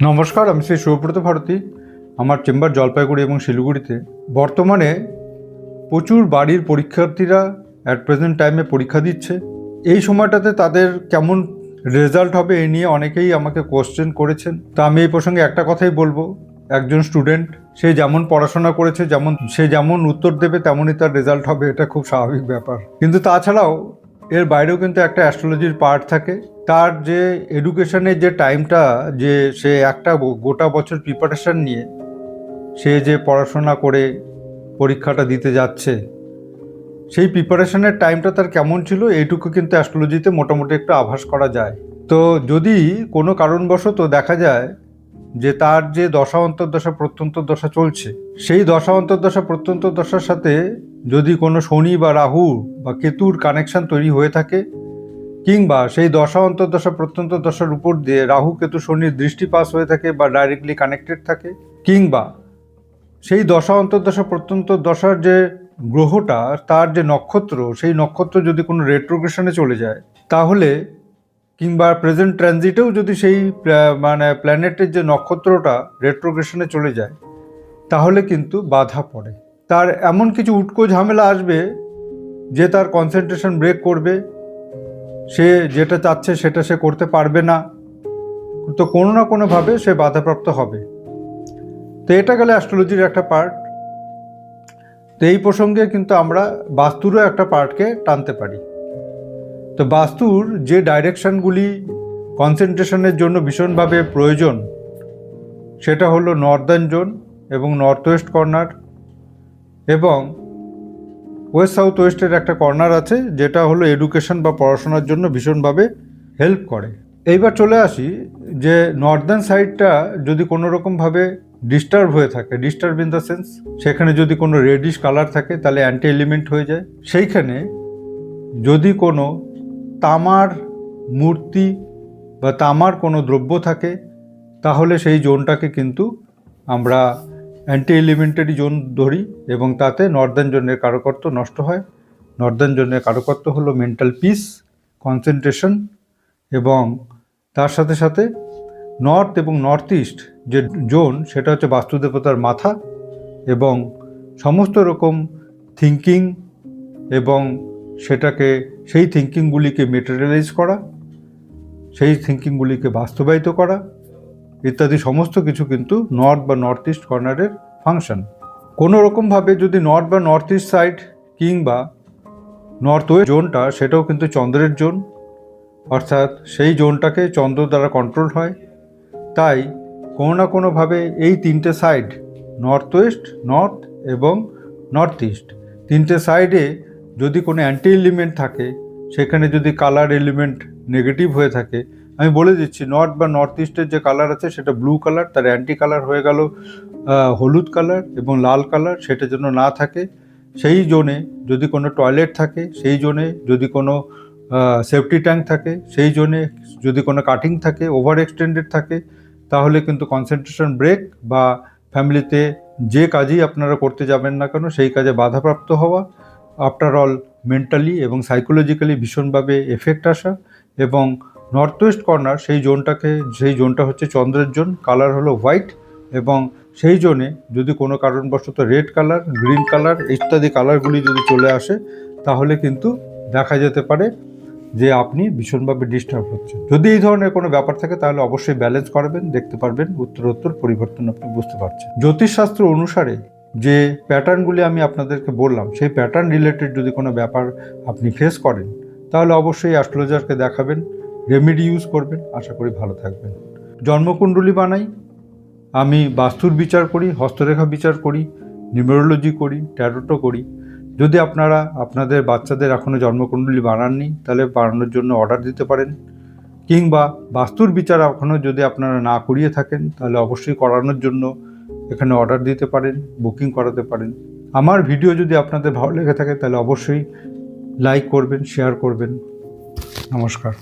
নমস্কার, আমি শ্রী শিবব্রত ভারতী। আমার চেম্বার জলপাইগুড়ি এবং শিলিগুড়িতে। বর্তমানে প্রচুর বাড়ির পরীক্ষার্থীরা অ্যাট প্রেজেন্ট টাইমে পরীক্ষা দিচ্ছে। এই সময়টাতে তাদের কেমন রেজাল্ট হবে এই নিয়ে অনেকেই আমাকে কোশ্চেন করেছেন। তা আমি এই প্রসঙ্গে একটা কথাই বলবো, একজন স্টুডেন্ট সে যেমন পড়াশোনা করেছে, সে যেমন উত্তর দেবে তেমনই তার রেজাল্ট হবে, এটা খুব স্বাভাবিক ব্যাপার। কিন্তু তাছাড়াও এর বাইরেও কিন্তু একটা অ্যাস্ট্রোলজির পার্ট থাকে। তার যে এডুকেশনের যে টাইমটা, যে সে একটা গোটা বছর প্রিপারেশন নিয়ে সে যে পড়াশোনা করে পরীক্ষাটা দিতে যাচ্ছে, সেই প্রিপারেশনের টাইমটা তার কেমন ছিল এইটুকু কিন্তু অ্যাস্ট্রোলজিতে মোটামুটি একটু আভাস করা যায়। তো যদি কোনো কারণবশত দেখা যায় যে তার যে দশা অন্তর্দশা প্রত্যন্তর দশা চলছে, সেই দশা অন্তর্দশা প্রত্যন্তর দশার সাথে যদি কোনো শনি বা রাহু বা কেতুর কানেকশন তৈরি হয়ে থাকে, কিংবা সেই দশা অন্তর্দশা প্রত্যন্ত দশার উপর দিয়ে রাহু কেতু শনির দৃষ্টি পাস হয়ে থাকে বা ডাইরেক্টলি কানেক্টেড থাকে, কিংবা সেই দশা অন্তর্দশা প্রত্যন্ত দশার যে গ্রহটা, তার যে নক্ষত্র, সেই নক্ষত্র যদি কোনো রেট্রোগ্রেশনে চলে যায়, তাহলে কিংবা প্রেজেন্ট ট্রানজিটেও যদি সেই প্ল্যানেটের যে নক্ষত্রটা রেট্রোগ্রেশনে চলে যায়, তাহলে কিন্তু বাধা পড়ে। তার এমন কিছু উটকো ঝামেলা আসবে যে তার কনসেন্ট্রেশন ব্রেক করবে, সে যেটা চাচ্ছে সেটা সে করতে পারবে না, তো কোনো না কোনোভাবে সে বাধাপ্রাপ্ত হবে। তো এটা গেলে অ্যাস্ট্রোলজির একটা পার্ট। তো এই প্রসঙ্গে কিন্তু আমরা বাস্তুরও একটা পার্টকে টানতে পারি। তো বাস্তুর যে ডাইরেকশনগুলি কনসেন্ট্রেশনের জন্য ভীষণভাবে প্রয়োজন, সেটা হলো নর্দার্ন জোন এবং নর্থ ওয়েস্ট কর্নার, এবং ওয়েস্ট সাউথ ওয়েস্টের একটা কর্নার আছে, যেটা হলো এডুকেশন বা পড়াশোনার জন্য ভীষণভাবে হেল্প করে। এইবার চলে আসি যে নর্দার্ন সাইডটা যদি কোনো রকমভাবে ডিস্টার্ব হয়ে থাকে, ডিস্টার্ব ইন দ্য সেন্স সেখানে যদি কোনো রেডিশ কালার থাকে তাহলে অ্যান্টি এলিমেন্ট হয়ে যায়। সেইখানে যদি কোনো তামার মূর্তি বা তামার কোনো দ্রব্য থাকে, তাহলে সেই জোনটাকে কিন্তু আমরা অ্যান্টি এলিমেন্টারি জোন ধরি, এবং তাতে নর্দার্ন জোনের কারকত্ব নষ্ট হয়। নর্দার্ন জোনের কারকত্ব হলো মেন্টাল পিস, কনসেন্ট্রেশন, এবং তার সাথে সাথে নর্থ এবং নর্থ ইস্ট যে জোন, সেটা হচ্ছে বাস্তুদেবতার মাথা, এবং সমস্ত রকম থিঙ্কিং এবং সেই থিঙ্কিংগুলিকে মেটেরিয়ালাইজ করা, সেই থিঙ্কিংগুলিকে বাস্তবায়িত করা ইত্যাদি সমস্ত কিছু কিন্তু নর্থ বা নর্থ ইস্ট কর্নারের ফাংশন। কোনো রকমভাবে যদি নর্থ বা নর্থ ইস্ট সাইড কিংবা নর্থ ওয়েস্ট জোনটা, সেটাও কিন্তু চন্দ্রের জোন, অর্থাৎ সেই জোনটাকে চন্দ্র দ্বারা কন্ট্রোল হয়। তাই কোনো না কোনোভাবে এই তিনটে সাইড, নর্থ ওয়েস্ট, নর্থ এবং নর্থ ইস্ট, তিনটে সাইডে যদি কোনো অ্যান্টি এলিমেন্ট থাকে, সেখানে যদি কালার এলিমেন্ট নেগেটিভ হয়ে থাকে, আমি বলে দিচ্ছি, নর্থ বা নর্থ ইস্টের যে কালার আছে সেটা ব্লু কালার, তার অ্যান্টি কালার হয়ে গেল হলুদ কালার এবং লাল কালার, সেটা যেন না থাকে। সেই জোনে যদি কোনো টয়লেট থাকে, সেই জোনে যদি কোনো সেফটি ট্যাঙ্ক থাকে, সেই জোনে যদি কোনো কাটিং থাকে, ওভার এক্সটেন্ডেড থাকে, তাহলে কিন্তু কনসেন্ট্রেশন ব্রেক বা ফ্যামিলিতে যে কাজই আপনারা করতে যাবেন না কেন সেই কাজে বাধাপ্রাপ্ত হওয়া, আফটার অল মেন্টালি এবং সাইকোলজিক্যালি ভীষণভাবে এফেক্ট আসা। এবং নর্থ ওয়েস্ট কর্নার সেই জোনটা হচ্ছে চন্দ্রের জোন, কালার হলো হোয়াইট, এবং সেই জোনে যদি কোনো কারণবশত রেড কালার, গ্রিন কালার ইত্যাদি কালারগুলি যদি চলে আসে, তাহলে কিন্তু দেখা যেতে পারে যে আপনি ভীষণভাবে ডিস্টার্ব হচ্ছে। যদি এই ধরনের কোনো ব্যাপার থাকে তাহলে অবশ্যই ব্যালেন্স করবেন, দেখতে পারবেন উত্তরোত্তর পরিবর্তন আপনি বুঝতে পারছেন। জ্যোতিষশাস্ত্র অনুসারে যে প্যাটার্নগুলি আমি আপনাদেরকে বললাম, সেই প্যাটার্ন রিলেটেড যদি কোনো ব্যাপার আপনি ফেস করেন, তাহলে অবশ্যই অ্যাস্ট্রোলজারকে দেখাবেন, রেমেডি ইউজ করবেন, আশা করি ভালো থাকবেন। জন্মকুণ্ডলী বানাই, আমি বাস্তুর বিচার করি, হস্তরেখা বিচার করি, নিউমেরোলজি করি, ট্যারোটও করি। যদি আপনারা আপনাদের বাচ্চাদের এখনও জন্মকুণ্ডলী বানাননি, তাহলে বানানোর জন্য অর্ডার দিতে পারেন, কিংবা বাস্তুর বিচার এখনও যদি আপনারা না করিয়ে থাকেন, তাহলে অবশ্যই করানোর জন্য এখানে অর্ডার দিতে পারেন, বুকিং করাতে পারেন। আমার ভিডিও যদি আপনাদের ভালো লেগে থাকে তাহলে অবশ্যই লাইক করবেন, শেয়ার করবেন। নমস্কার।